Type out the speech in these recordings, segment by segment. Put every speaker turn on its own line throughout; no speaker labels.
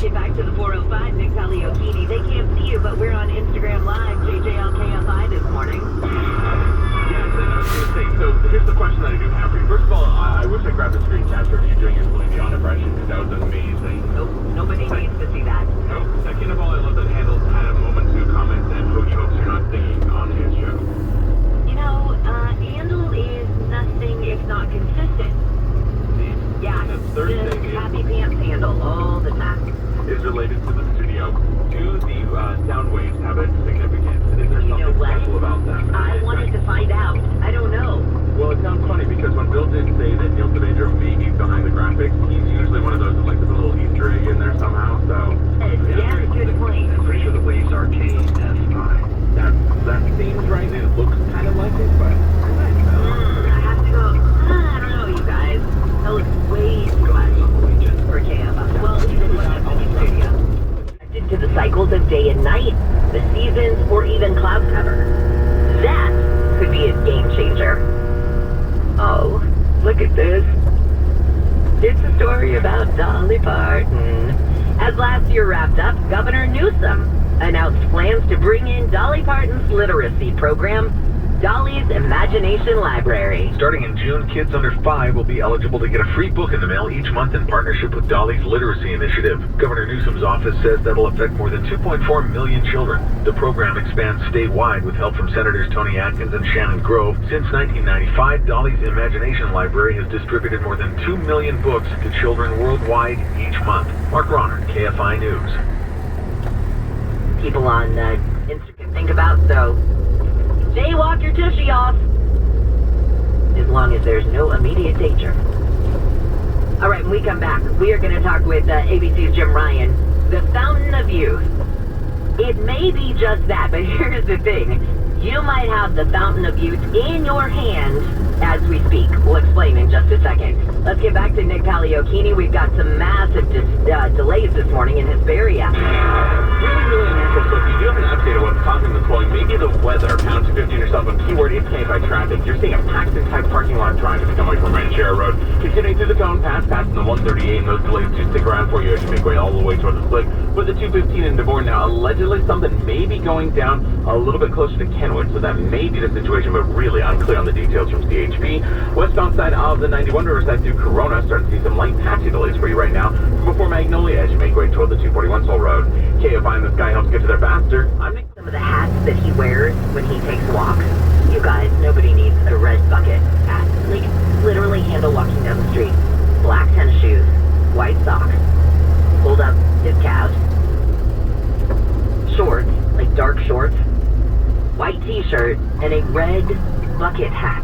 get back to the 405, Nick Palliocchini. They can't see you, but we're on Instagram Live, JJLKFI this morning.
Yes, and I was going to say, so here's the question that I do have for you. First of all, I wish I grabbed a screen capture of you doing your Celine Dion impression, because that was amazing.
Nope, nobody needs to see that.
Nope. Second of all, I love that Handel's had a moment to comment that Hoogie hopes you're not singing on his show.
You know, Handel is nothing if not consistent.
See?
Yeah,
And the third
the
thing
happy pants handle all the time.
is related to the studio. Do the sound waves have a significance? Is there
You know
something
what?
special about them?
I wanted to find out. I don't know.
Well, it sounds funny because when Bill did say that Neil Devedro may be behind the graphics, he's usually one of those that likes to put a little Easter egg in there somehow, so...
Yeah, good point.
I'm pretty sure the waves are KFI.
That seems right, and it looks kind of like it, but...
I have to go, I don't know, you guys. That looks way too much for KFI. Well, even when I'm in the studio. Connected to the cycles of day and night, the seasons, or even cloud cover. That could be a game changer. Oh, look at this. It's a story about Dolly Parton. As last year wrapped up, Governor Newsom announced plans to bring in Dolly Parton's literacy program, Dolly's Imagination Library.
Starting in June, kids under 5 will be eligible to get a free book in the mail each month in partnership with Dolly's Literacy Initiative. Governor Newsom's office says that'll affect more than 2.4 million children. The program expands statewide with help from Senators Tony Atkins and Shannon Grove. Since 1995, Dolly's Imagination Library has distributed more than 2 million books to children worldwide each month. Mark Ronner, KFI News.
People on Instagram can think about, so jaywalk your tushy off, as long as there's no immediate danger. All right, when we come back, we are going to talk with ABC's Jim Ryan, the Fountain of Youth. It may be just that, but here's the thing. You might have the Fountain of Youth in your hand as we speak. We'll explain in just a second. Let's get back to Nick Palliocchini. We've got some massive delays this morning in Hesperia.
Really unusual. So if you do have an update of what's causing the slowing, maybe the weather, pound 250 yourself on keyword is by traffic. You're seeing a Paxton-type parking lot driving to come away from Ranchero Road. Continuing through the Cone Pass, past the 138, and those delays do stick around for you as you make way all the way towards the split. With the 215 in Devore now, allegedly something may be going down a little bit closer to Kenwood, so that may be the situation, but really unclear on the details from CHP. Westbound side of the 91 Riverside through Corona, starting to see some light patchy delays for you right now. Before Magnolia, as you make way toward the 241 Soul Road. KFI in the sky helps get to there faster. I'm Nick.
Some of the hats that he wears when he takes walks. You guys, nobody needs a red bucket hat. Like, literally handle walking down the street. Black tennis shoes, white socks, hold up his calves, shorts, like dark shorts, white t-shirt, and a red bucket hat.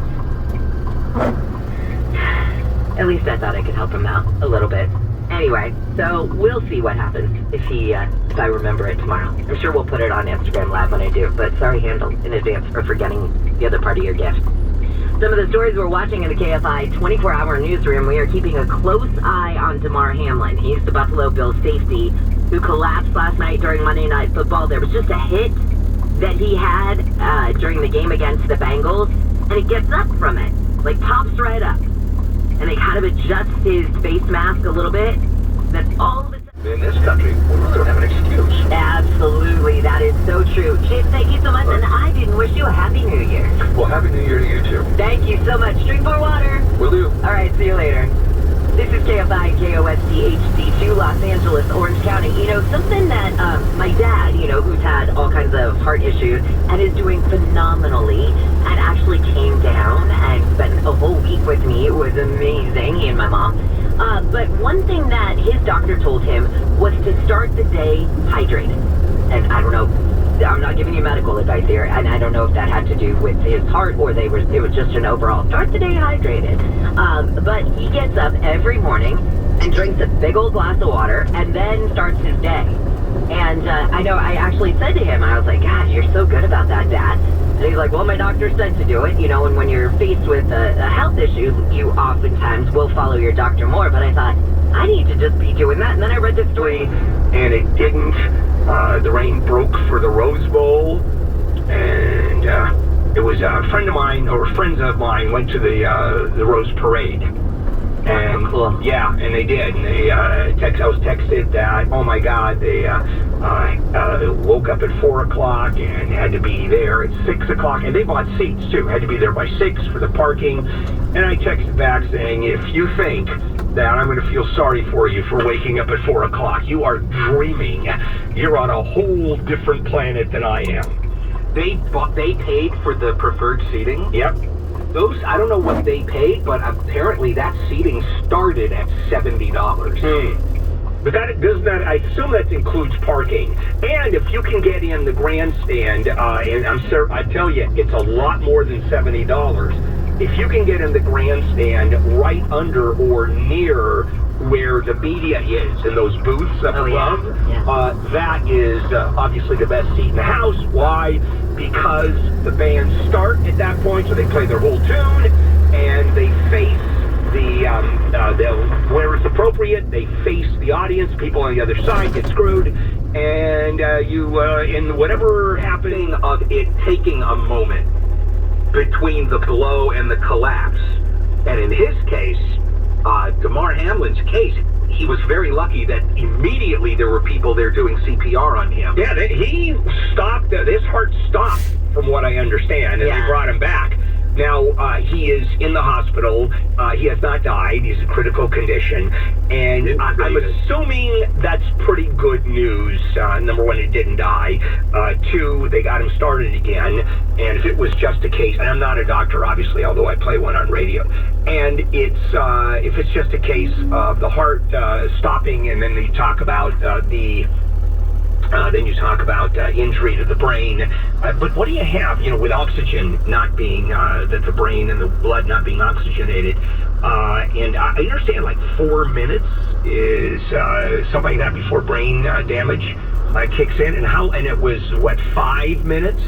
At least I thought I could help him out a little bit. Anyway, so we'll see what happens if I remember it tomorrow. I'm sure we'll put it on Instagram Live when I do, but sorry, Handel, in advance for forgetting the other part of your gift. Some of the stories we're watching in the KFI 24-hour newsroom, we are keeping a close eye on Damar Hamlin. He's the Buffalo Bills safety who collapsed last night during Monday Night Football. There was just a hit that he had during the game against the Bengals, and it gets up from it, like pops right up. And they kind of adjust his face mask a little bit. Then all of a sudden...
In this country, we really don't have an excuse.
Absolutely, that is so true. Chip, thank you so much, and I didn't wish you a Happy New Year.
Well, Happy New Year to you, too.
Thank you so much. Drink more water.
Will do.
All right, see you later. This is KFI KOSD HD2, Los Angeles, Orange County. You know, something that my dad, who's had all kinds of heart issues and is doing phenomenally, and actually came down and spent a whole week with me. It was amazing, he and my mom. But one thing that his doctor told him was to start the day hydrated. And I don't know, I'm not giving you medical advice here, and I don't know if that had to do with his heart or it was just an overall start the day hydrated. But he gets up every morning and drinks a big old glass of water and then starts his day. And I know I actually said to him, I was like, God, you're so good about that, Dad. And he's like, well, my doctor said to do it, and when you're faced with a health issue, you oftentimes will follow your doctor more. But I thought, I need to just be doing that. And then I read the story.
And it didn't. The rain broke for the Rose Bowl. And it was a friend of mine, or friends of mine, went to the Rose Parade. And
cool.
yeah, and they did. And they I was texted that, oh my God, they woke up at 4 o'clock and had to be there at 6 o'clock. And they bought seats too. Had to be there by 6 for the parking. And I texted back saying, if you think that I'm going to feel sorry for you for waking up at 4 o'clock, you are dreaming. You're on a whole different planet than I am.
They paid for the preferred seating?
Yep.
Those, I don't know what they paid, but apparently that seating started at $70.
But I assume that includes parking. And if you can get in the grandstand, and I tell you, it's a lot more than $70. If you can get in the grandstand right under or near where the media is, in those booths up above, that is obviously the best seat in the house. Why? Because the bands start at that point, so they play their whole tune, and they face where it's appropriate, they face the audience. People on the other side get screwed, and in whatever happening of it taking a moment between the blow and the collapse. And in his case, Damar Hamlin's case, he was very lucky that immediately there were people there doing CPR on him. Yeah, he stopped, his heart stopped from what I understand, and they brought him back. Now, he is in the hospital. He has not died. He's in critical condition. And I'm assuming that's pretty good news. Number one, he didn't die. Two, they got him started again. And if it was just a case, and I'm not a doctor, obviously, although I play one on radio, and if it's just a case of the heart stopping, and then you talk about injury to the brain. But what do you have, with oxygen not being, that the brain and the blood not being oxygenated? And I understand 4 minutes is something like that before brain damage kicks in. And it was, 5 minutes?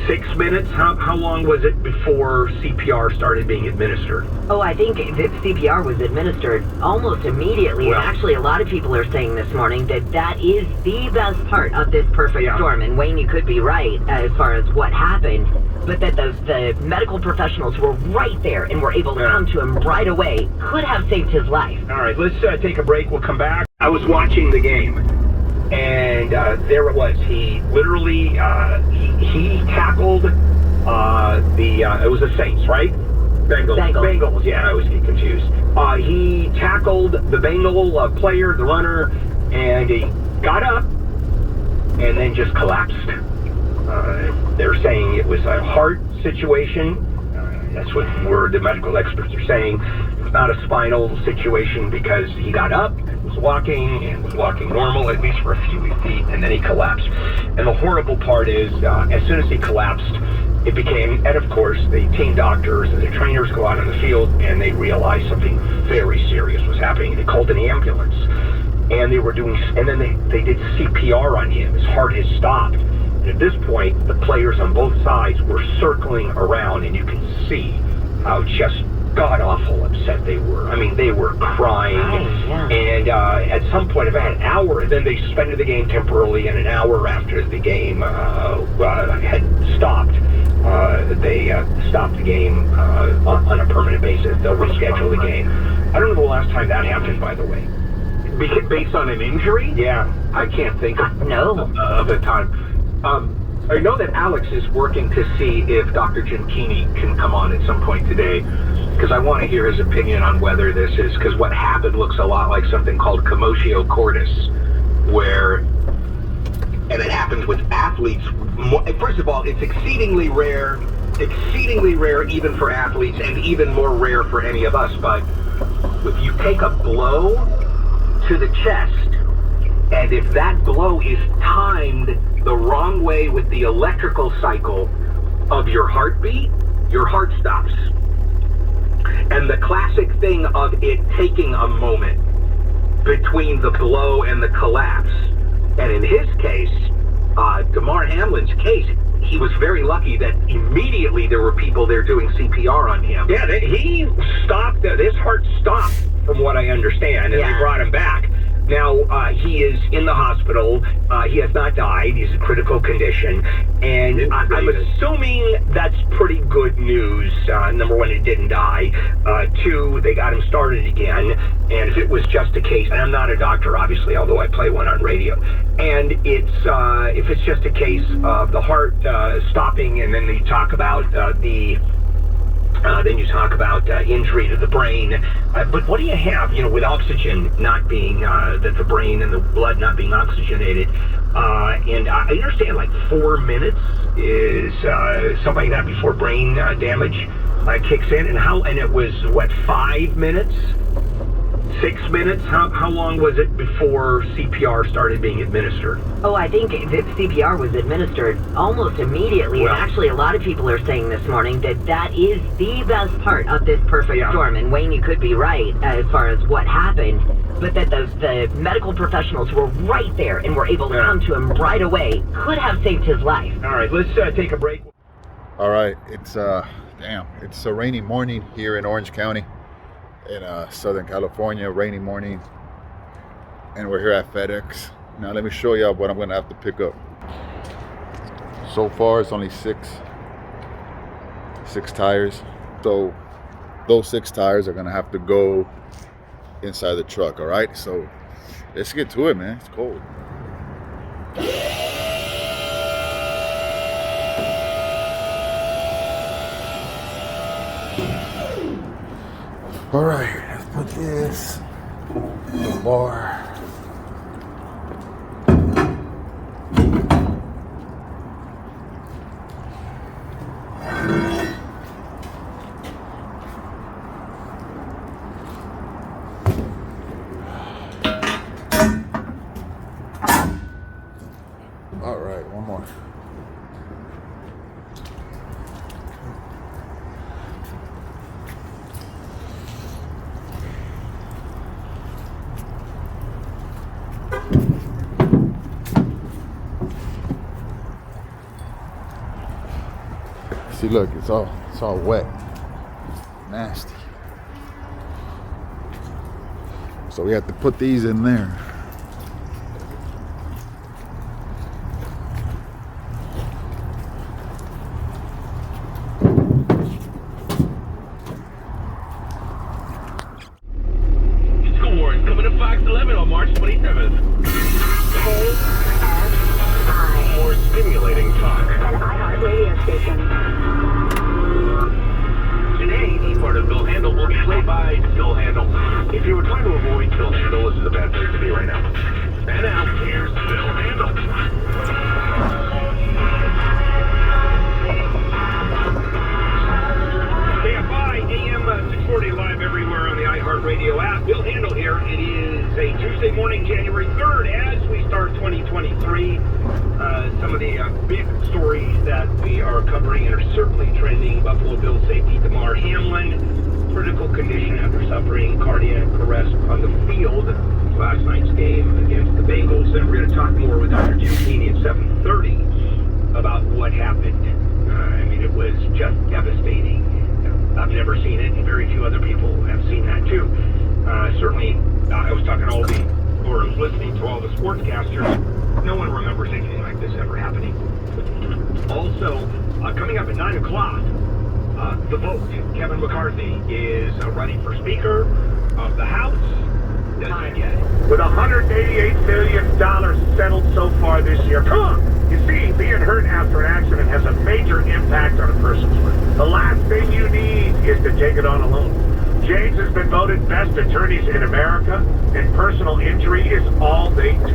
6 minutes? How long was it before CPR started being administered?
Oh, I think that CPR was administered almost immediately.
Well,
and actually, a lot of people are saying this morning that is the best part of this perfect storm. And Wayne, you could be right as far as what happened, but that the medical professionals were right there and were able to come to him right away. Could have saved his life.
All right, let's take a break. We'll come back. I was watching the game. And there it was. He literally he tackled it was the Saints, right? Bengals. Yeah, I always get confused. He tackled the Bengal player, the runner, and he got up and then just collapsed. They're saying it was a heart situation. That's what the medical experts are saying. It's not a spinal situation because he got up, was walking normal, at least for a few feet, and then he collapsed. And the horrible part is, as soon as he collapsed, it became, and of course, the team doctors and the trainers go out on the field, and they realize something very serious was happening. They called an ambulance, and then they did CPR on him. His heart had stopped. And at this point, the players on both sides were circling around, and you can see how just god-awful upset they were. I mean, they were crying. And at some point, about an hour, then they suspended the game temporarily, and an hour after the game had stopped, they stopped the game on a permanent basis. They'll reschedule the game. I don't know the last time that happened, by the way.
Based on an injury?
Yeah.
I can't think of
a time.
I know that Alex is working to see if Dr. Jim Keeney can come on at some point today, because I want to hear his opinion on whether this is, because what happened looks a lot like something called commotio cordis, and it happens with athletes. First of all, it's exceedingly rare even for athletes, and even more rare for any of us, but if you take a blow to the chest, and if that blow is timed the wrong way with the electrical cycle of your heartbeat, your heart stops. And the classic thing of it taking a moment between the blow and the collapse, and in his case, Damar Hamlin's case, he was very lucky that immediately there were people there doing CPR on him. Yeah, he stopped, his heart stopped from what I understand, and they brought him back.
Now, he is in the hospital. He has not died. He's in critical condition. And I'm assuming that's pretty good news. Number one, he didn't die. Two, they got him started again. And if it was just a case, and I'm not a doctor, obviously, although I play one on radio. And it's if it's just a case of the heart stopping, and then you talk about injury to the brain. But what do you have, with oxygen not being, that the brain and the blood not being oxygenated? And I understand like 4 minutes is something like that before brain damage kicks in. And it was, 5 minutes? 6 minutes? How long was it before CPR started being administered?
Oh, I think that CPR was administered almost immediately.
Well,
and actually, a lot of people are saying this morning that is the best part of this perfect storm. And Wayne, you could be right as far as what happened, but that the medical professionals were right there and were able to come to him right away could have saved his life.
All right, let's take a break.
All right, it's it's a rainy morning here in Orange County in Southern California, rainy morning, and we're here at FedEx. Now let me show you what I'm gonna have to pick up. So far it's only six tires, so those 6 tires are gonna have to go inside the truck. All right, so let's get to it, man. It's cold. All right, let's put this in the bar. All right, one more. See, look, it's all wet, nasty. So we have to put these in there.
School Wars coming to Fox 11 on March 27th.
KFI.
More stimulating talk.
An iHeart radio station.
Today, the part of Bill Handle will be played by Bill Handle. If you were trying to avoid Bill Handle, this is a bad place to be right now. And now, here's Bill Handle.
KFI, AM 640 live everywhere on the iHeartRadio app. Bill Handle here. It is a Tuesday morning, January 3rd, as we start 2023. Some of the big stories that we are covering and are certainly trending. Buffalo Bills safety Damar Hamlin, critical condition after suffering cardiac arrest on the field last night's game against the Bengals. And we're going to talk more with Dr. Jim Keeney at 7:30 about what happened. It was just devastating. I've never seen it, and very few other people have seen that too. Certainly, I was talking to I was listening to all the sportscasters. No one remembers anything like this ever happening. Also, coming up at 9 o'clock, the vote. Kevin McCarthy is running for Speaker of the House. Does he get it?
With $188 million settled so far this year. Come on! You see, being hurt after an accident has a major impact on a person's life. The last thing you need is to take it on alone. James has been voted best attorneys in America, and personal injury is all they do.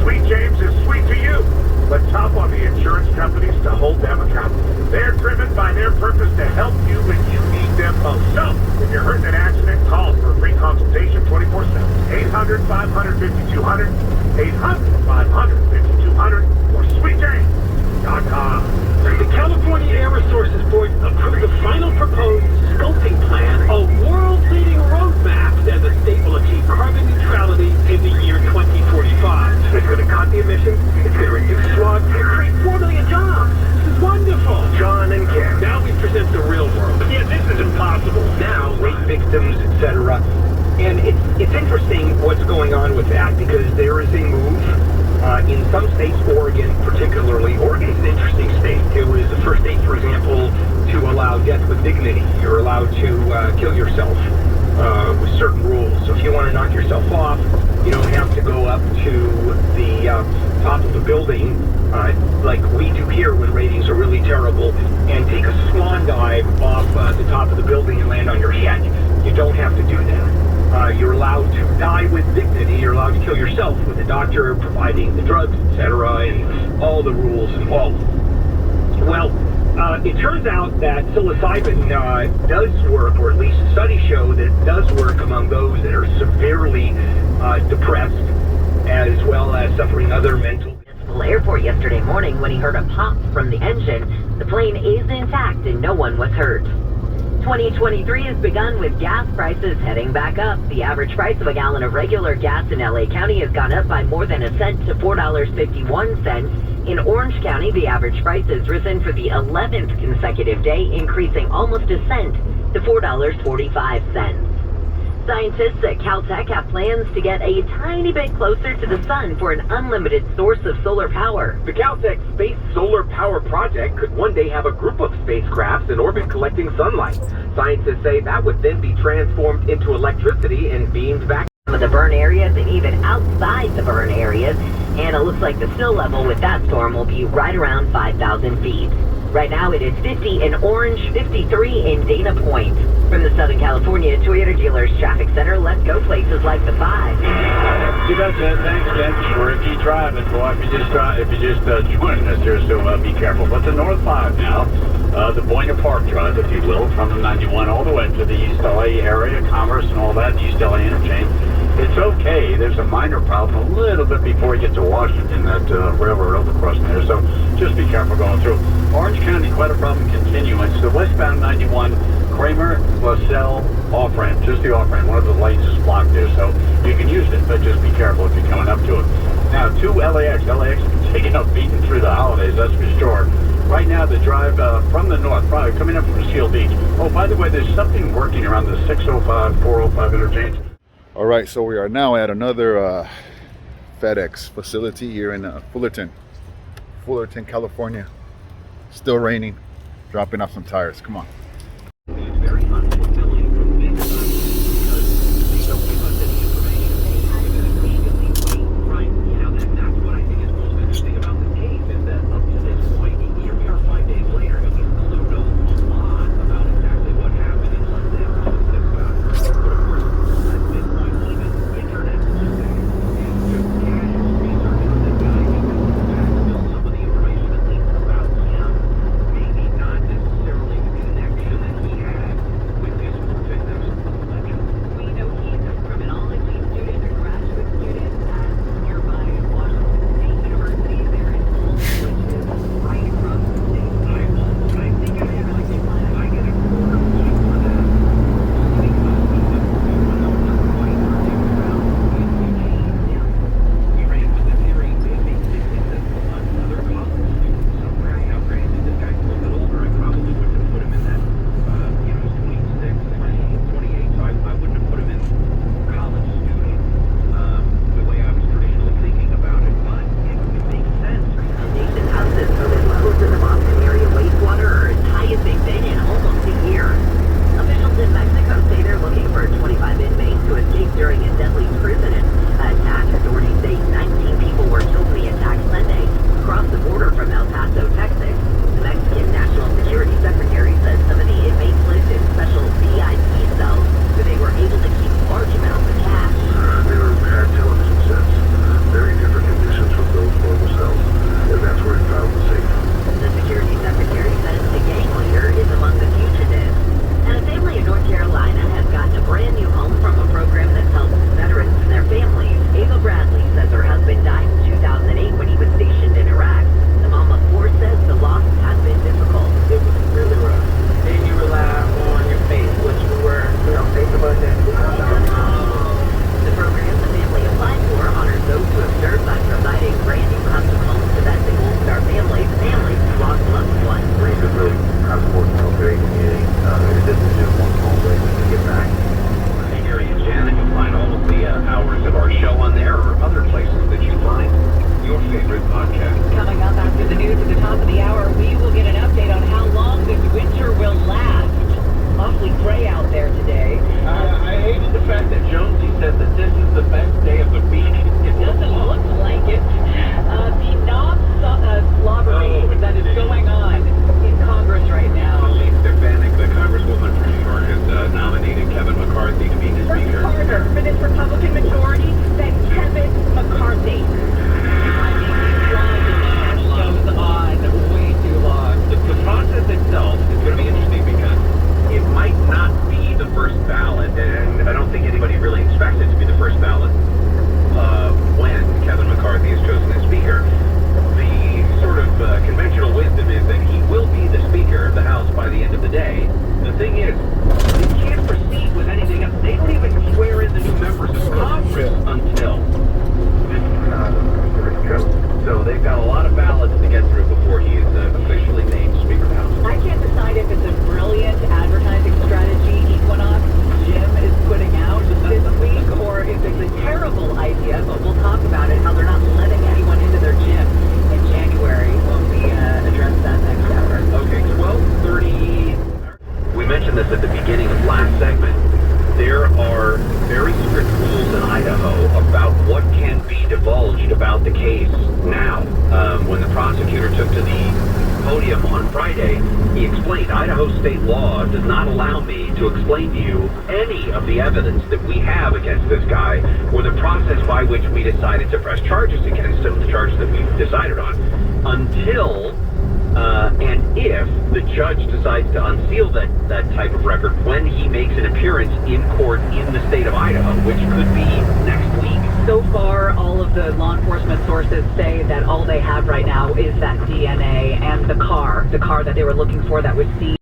Sweet James is sweet to you, but tough on the insurance companies to hold them accountable. They're driven by their purpose to help you when you need them most. So, if you're hurt in an accident, call for a free consultation 24/7. 800-500-5200, 800-500-5200, or sweetjames.com.
The California Air Resources Board approved the final proposed sculpting plan, a world-leading roadmap that the state will achieve carbon neutrality in the year 2045. It's going to cut the emissions, it's going to reduce smog, it's going to create 4 million jobs. This is wonderful. John and Ken. Now we present the real world. Yeah, this is impossible. Now, rape victims, etc. And it's interesting what's going on with that. states, Oregon particularly. Oregon's an interesting state. It was the first state, for example, to allow death with dignity. You're allowed to kill yourself with certain rules. So if you want to knock yourself off, you don't have to go up to the top of the building like we do here when ratings are really terrible and take a swan dive off the top of the building and land on your head. You don't have to do that. You're allowed to die with dignity. You're allowed to kill yourself with the doctor providing the drugs, etc., and all the rules involved. Well, it turns out that psilocybin does work, or at least studies show that it does work among those that are severely depressed, as well as suffering other mental.
Airport yesterday morning when he heard a pop from the engine. The plane is intact and no one was hurt. 2023 has begun with gas prices heading back up. The average price of a gallon of regular gas in LA County has gone up by more than a cent to $4.51. In Orange County, the average price has risen for the 11th consecutive day, increasing almost a cent to $4.45. Scientists at Caltech have plans to get a tiny bit closer to the sun for an unlimited source of solar power.
The Caltech Space Solar Power Project could one day have a group of spacecrafts in orbit collecting sunlight. Scientists say that would then be transformed into electricity and beamed back.
Some of the burn areas and even outside the burn areas, and it looks like the spill level with that storm will be right around 5,000 feet. Right now it is 50 in Orange, 53 in Dana Point. From the Southern California Toyota Dealers Traffic Center, let's go places like the 5.
You betcha. Thanks, Jen. We're keep driving, boy. If you just joining us here, so be careful. But the North 5 now, the Buena Park Drive, if you will, from the 91 all the way to the East LA area, Commerce and all that, East LA interchange. It's okay. There's a minor problem a little bit before you get to Washington, that railroad overcrossing there. So just be careful going through. Orange County, quite a problem continuing. So westbound 91, Kramer, LaSalle, off-ramp, just the off-ramp. One of the lanes is blocked there, so you can use it, but just be careful if you're coming up to it. Now, to LAX. LAX is taking up beating through the holidays, that's for sure. Right now, the drive from the north, probably coming up from Seal Beach. Oh, by the way, there's something working around the 605, 405 interchange.
All right, so we are now at another FedEx facility here in Fullerton, California. Still raining, dropping off some tires. Come on.
Very unfulfilling from this side because they don't give us any information. They immediately wait, right? You know, that's what I think is most interesting about this case is that up to this point, here we are 5 days later, and we still don't know a lot about exactly what happened and what this got her. But of course, at this point, even internet Tuesday is just casual research on this guy because still some of the information at least about him, maybe not necessarily the connection. about the case now. When the prosecutor took to the podium on Friday, he explained Idaho state law does not allow me to explain to you any of the evidence that we have against this guy or the process by which we decided to press charges against him, the charges that we decided on, until and if the judge decides to unseal that type of record when he makes an appearance in court in the state of Idaho, which could be next week.
So far, all of the law enforcement sources say that all they have right now is that DNA and the car that they were looking for that was seized.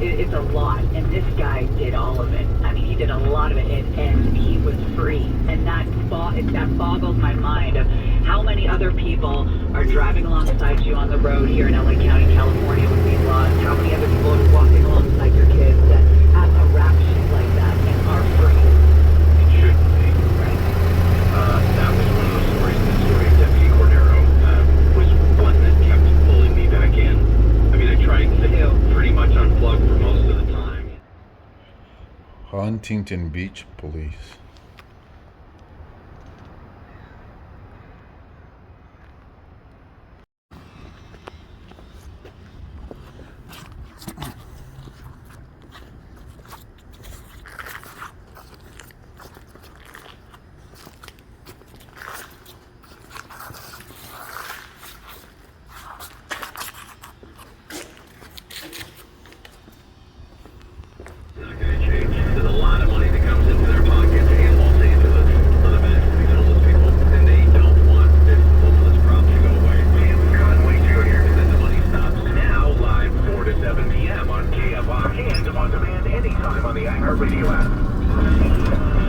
It's a lot, and this guy did all of it. I mean, he did a lot of it, and he was free. And that boggles my mind of how many other people are driving alongside you on the road here in LA County, California with these laws. How many other people are walking alongside your kids that have a rap sheet like that and are free?
It shouldn't be. Right. That was one of those stories. The story of Deputy Cordero was one that kept pulling me back in. I mean, I tried to pretty much unplug for most of the time.
Huntington Beach Police.
There's a lot of money that comes into their pockets in Los Angeles. On the back of these homeless people, and they don't want this homeless problem to go away. Tim Conway Jr. And then the money stops. Now live 4 to 7 p.m. on KFI and on demand anytime on the iHeartRadio app.